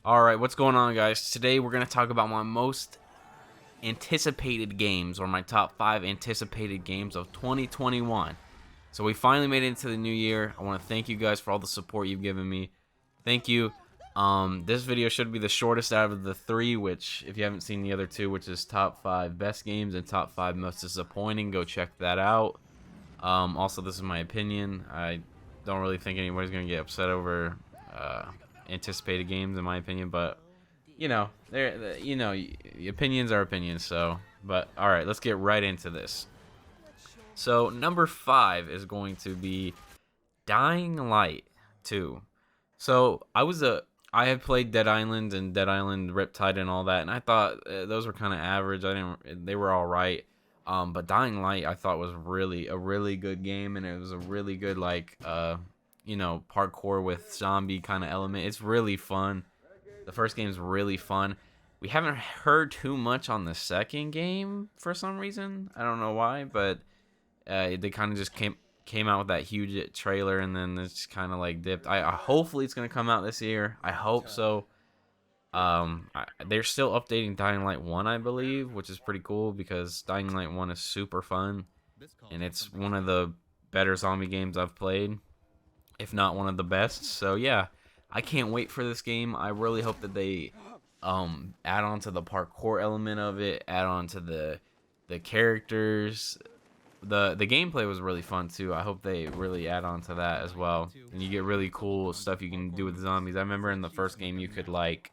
Alright, what's going on, guys? Today we're going to talk about my most anticipated games, or my top 5 anticipated games of 2021. So we finally made it into the new year. I want to thank you guys for all the support you've given me. Thank you. This video should be the shortest out of the 3, which, if you haven't seen the other 2, which is top 5 best games and top 5 most disappointing, go check that out. Also, this is my opinion. I don't really think anybody's going to get upset over anticipated games, in my opinion, but opinions are opinions. So, but all right, let's get right into this. So number 5 is going to be Dying Light 2. So I had played Dead Island and Dead Island Riptide and all that, and I thought those were kind of average. They were all right. But Dying Light I thought was really a really good game, and it was a really good parkour with zombie kind of element. It's really fun. The first game is really fun. We haven't heard too much on the second game for some reason. I don't know why, but they kind of just came out with that huge trailer, and then it's kind of like dipped. I hopefully it's gonna come out this year. I hope so. They're still updating Dying Light 1, I believe, which is pretty cool because Dying Light 1 is super fun, and it's one of the better zombie games I've played, if not one of the best. So yeah, I can't wait for this game. I really hope that they add on to the parkour element of it, add on to the characters. The gameplay was really fun too. I hope they really add on to that as well, and you get really cool stuff you can do with zombies. I remember in the first game you could like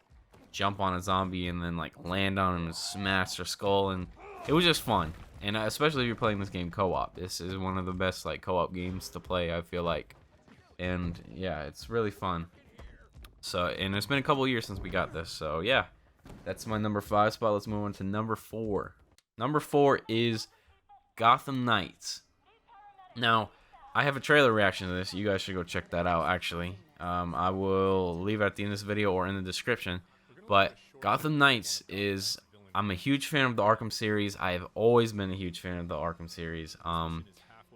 jump on a zombie and then like land on him and smash their skull, and it was just fun. And especially if you're playing this game co-op, this is one of the best like co-op games to play, I feel like. And yeah, it's really fun. So, and it's been a couple years since we got this, so yeah, that's my number 5 spot. Let's move on to number 4. Number 4 is Gotham Knights. Now, I have a trailer reaction to this. You guys should go check that out, actually. I will leave it at the end of this video or in the description. But Gotham Knights is... I'm a huge fan of the Arkham series. I have always been a huge fan of the Arkham series.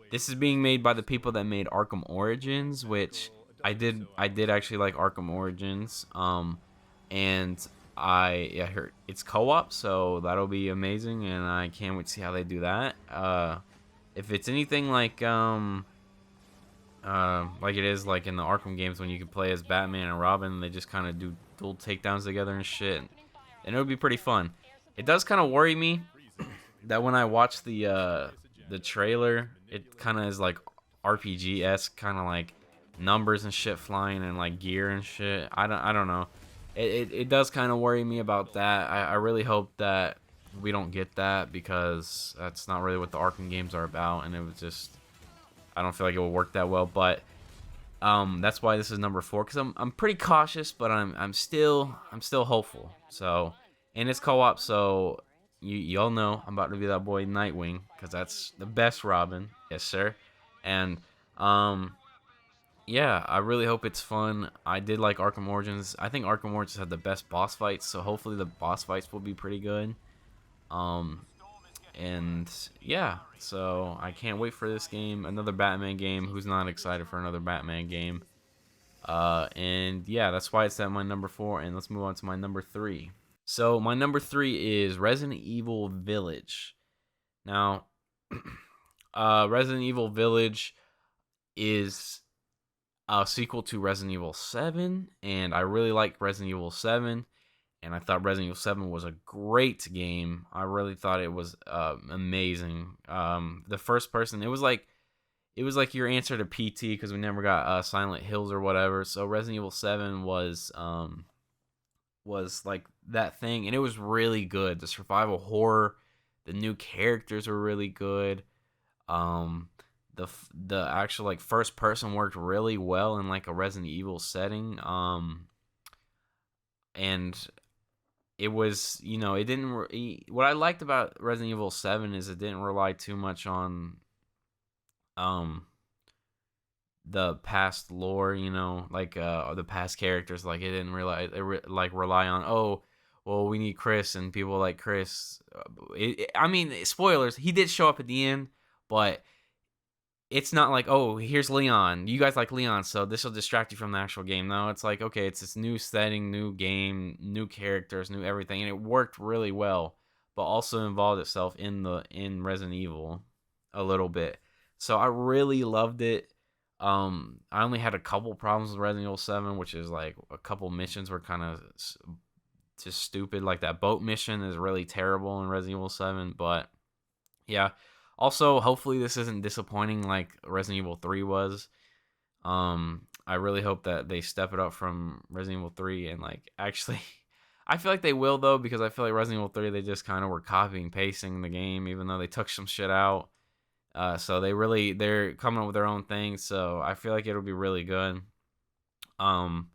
This is being made by the people that made Arkham Origins, which I did actually like Arkham Origins. And I heard it's co-op, so that'll be amazing, and I can't wait to see how they do that. If it's anything like it is like in the Arkham games when you can play as Batman and Robin, they just kind of do dual takedowns together and shit, and it would be pretty fun. It does kind of worry me that when I watch the trailer, it kind of is like RPG-esque, kind of like numbers and shit flying and like gear and shit. I don't know. It does kind of worry me about that. I really hope that we don't get that, because that's not really what the Arkham games are about, and it was just, I don't feel like it will work that well. But that's why this is number 4, because I'm pretty cautious, but I'm still hopeful. So, and it's co-op, so y'all know I'm about to be that boy Nightwing, because that's the best Robin, yes sir. And yeah, I really hope it's fun. I did like Arkham Origins. I think Arkham Origins had the best boss fights, so hopefully the boss fights will be pretty good. And yeah, so I can't wait for this game. Another Batman game. Who's not excited for another Batman game? And yeah, that's why it's at my number 4. And let's move on to my number 3. So my number 3 is Resident Evil Village. Now, Resident Evil Village is a sequel to Resident Evil 7, and I really like Resident Evil 7, and I thought Resident Evil 7 was a great game. I really thought it was amazing. The first person, it was like your answer to PT, because we never got Silent Hills or whatever. So Resident Evil 7 was like that thing, and it was really good. The survival horror, the new characters were really good. The actual like first person worked really well in like a Resident Evil setting. And it was, it didn't what I liked about Resident Evil 7 is it didn't rely too much on the past lore, like the past characters. Like it didn't rely on, oh, well, we need Chris and people like Chris. I mean, spoilers, he did show up at the end, but it's not like, oh, here's Leon. You guys like Leon, so this will distract you from the actual game. No, it's like, okay, it's this new setting, new game, new characters, new everything, and it worked really well, but also involved itself in Resident Evil a little bit. So I really loved it. I only had a couple problems with Resident Evil 7, which is like a couple missions were kind of just stupid. Like that boat mission is really terrible in Resident Evil 7, but yeah. Also, hopefully this isn't disappointing like Resident Evil 3 was. I really hope that they step it up from Resident Evil 3 and like actually I feel like they will though, because I feel like Resident Evil 3 they just kind of were copying pasting the game even though they took some shit out. So they're coming up with their own thing, so I feel like it'll be really good. Um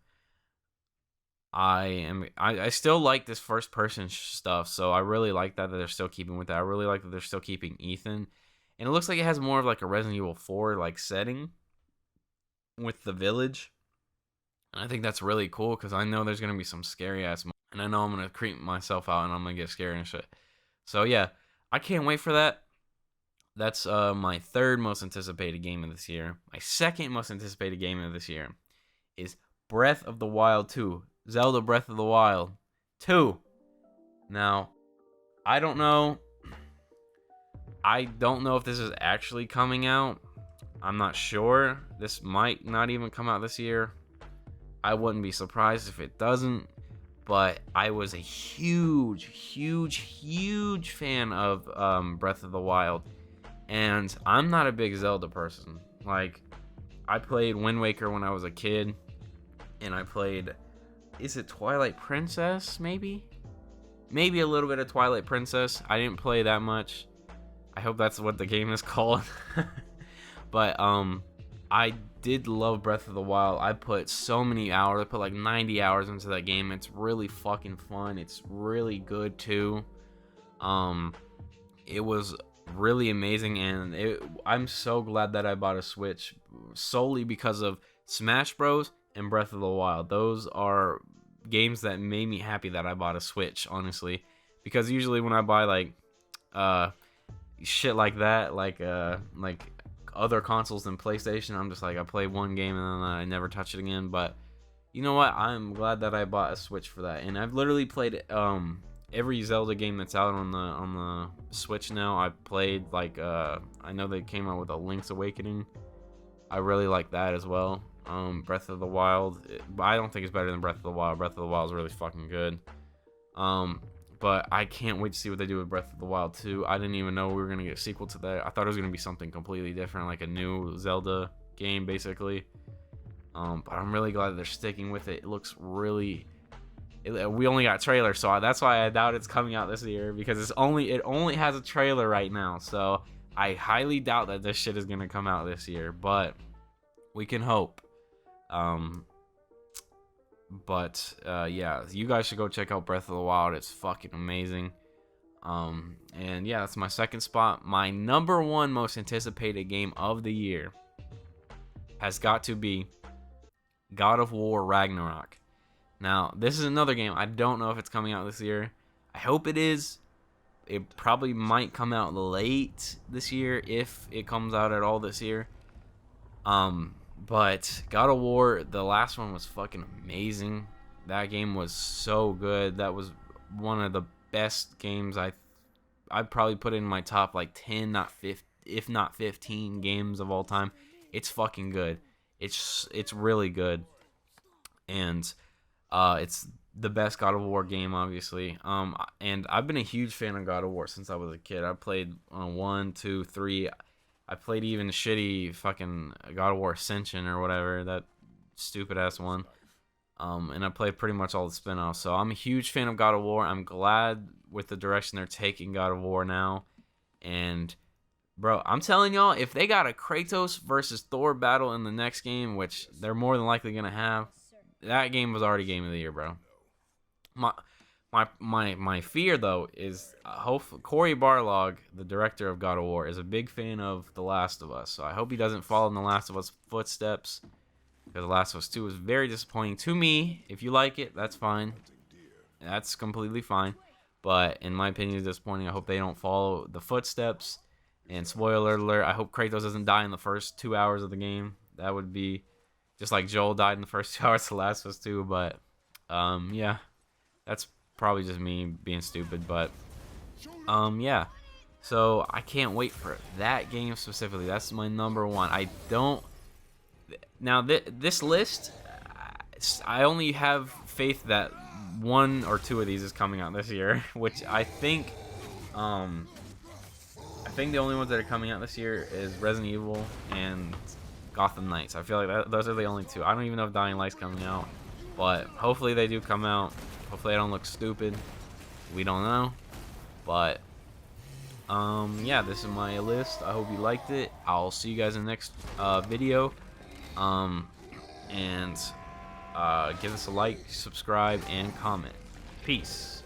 I still like this first person stuff, so I really like that they're still keeping with that. I really like that they're still keeping Ethan, and it looks like it has more of like a Resident Evil 4 like setting with the village, and I think that's really cool because I know there's gonna be some scary ass, and I know I'm gonna creep myself out and I'm gonna get scared and shit. So yeah, I can't wait for that. That's my third most anticipated game of this year. My second most anticipated game of this year is Breath of the Wild 2. Zelda Breath of the Wild 2. Now, I don't know. I don't know if this is actually coming out. I'm not sure. This might not even come out this year. I wouldn't be surprised if it doesn't. But I was a huge, huge, huge fan of Breath of the Wild. And I'm not a big Zelda person. Like, I played Wind Waker when I was a kid. And I played, is it Twilight Princess, maybe? Maybe a little bit of Twilight Princess. I didn't play that much. I hope that's what the game is called. But, I did love Breath of the Wild. I put so many hours. I put like 90 hours into that game. It's really fucking fun. It's really good, too. It was really amazing, and I'm so glad that I bought a Switch solely because of Smash Bros. And Breath of the Wild. Those are games that made me happy that I bought a Switch, honestly, because usually when I buy like shit like that, like other consoles than PlayStation, I'm just like, I play one game and then I never touch it again. But you know what, I'm glad that I bought a Switch for that, and I've literally played every Zelda game that's out on the Switch now. I've played like I know they came out with a Link's Awakening. I really like that as well. Breath of the Wild, but I don't think it's better than Breath of the Wild. Breath of the Wild is really fucking good. But I can't wait to see what they do with Breath of the Wild 2. I didn't even know we were gonna get a sequel to that. I thought it was gonna be something completely different, like a new Zelda game, basically. But I'm really glad they're sticking with it. It looks really. We only got trailer, so that's why I doubt it's coming out this year, because it only has a trailer right now. So I highly doubt that this shit is gonna come out this year, but we can hope. Yeah, you guys should go check out Breath of the Wild. It's fucking amazing. And yeah, that's my second spot. My number one most anticipated game of the year has got to be God of War Ragnarok. Now, this is another game. I don't know if it's coming out this year. I hope it is. It probably might come out late this year, if it comes out at all this year. But God of War, the last one was fucking amazing. That game was so good. That was one of the best games I'd probably put in my top like 10, not 50, if not 15 games of all time. It's fucking good. It's really good. And it's the best God of War game, obviously. And I've been a huge fan of God of War since I was a kid. I played 1, 2, 3. I played even shitty fucking God of War Ascension or whatever, that stupid ass one. And I played pretty much all the spin-offs. So I'm a huge fan of God of War. I'm glad with the direction they're taking God of War now. And bro, I'm telling y'all, if they got a Kratos versus Thor battle in the next game, which they're more than likely gonna have, that game was already game of the year, bro. My fear though is Cory Barlog, the director of God of War, is a big fan of The Last of Us. So I hope he doesn't follow in The Last of Us footsteps, because The Last of Us 2 is very disappointing to me. If you like it, that's fine. That's completely fine. But in my opinion, it's disappointing. I hope they don't follow the footsteps. And spoiler alert, I hope Kratos doesn't die in the first 2 hours of the game. That would be just like Joel died in the first 2 hours of Last of Us 2. But yeah, that's probably just me being stupid. But yeah. So I can't wait for that game specifically. That's my number one. I don't. Now this list, I only have faith that one or two of these is coming out this year, which I think the only ones that are coming out this year is Resident Evil and Gotham Knights. I feel like those are the only two. I don't even know if Dying Light's coming out, but hopefully they do come out. Hopefully I don't look stupid. We don't know, but yeah, this is my list. I hope you liked it. I'll see you guys in the next video. And give us a like, subscribe, and comment. Peace.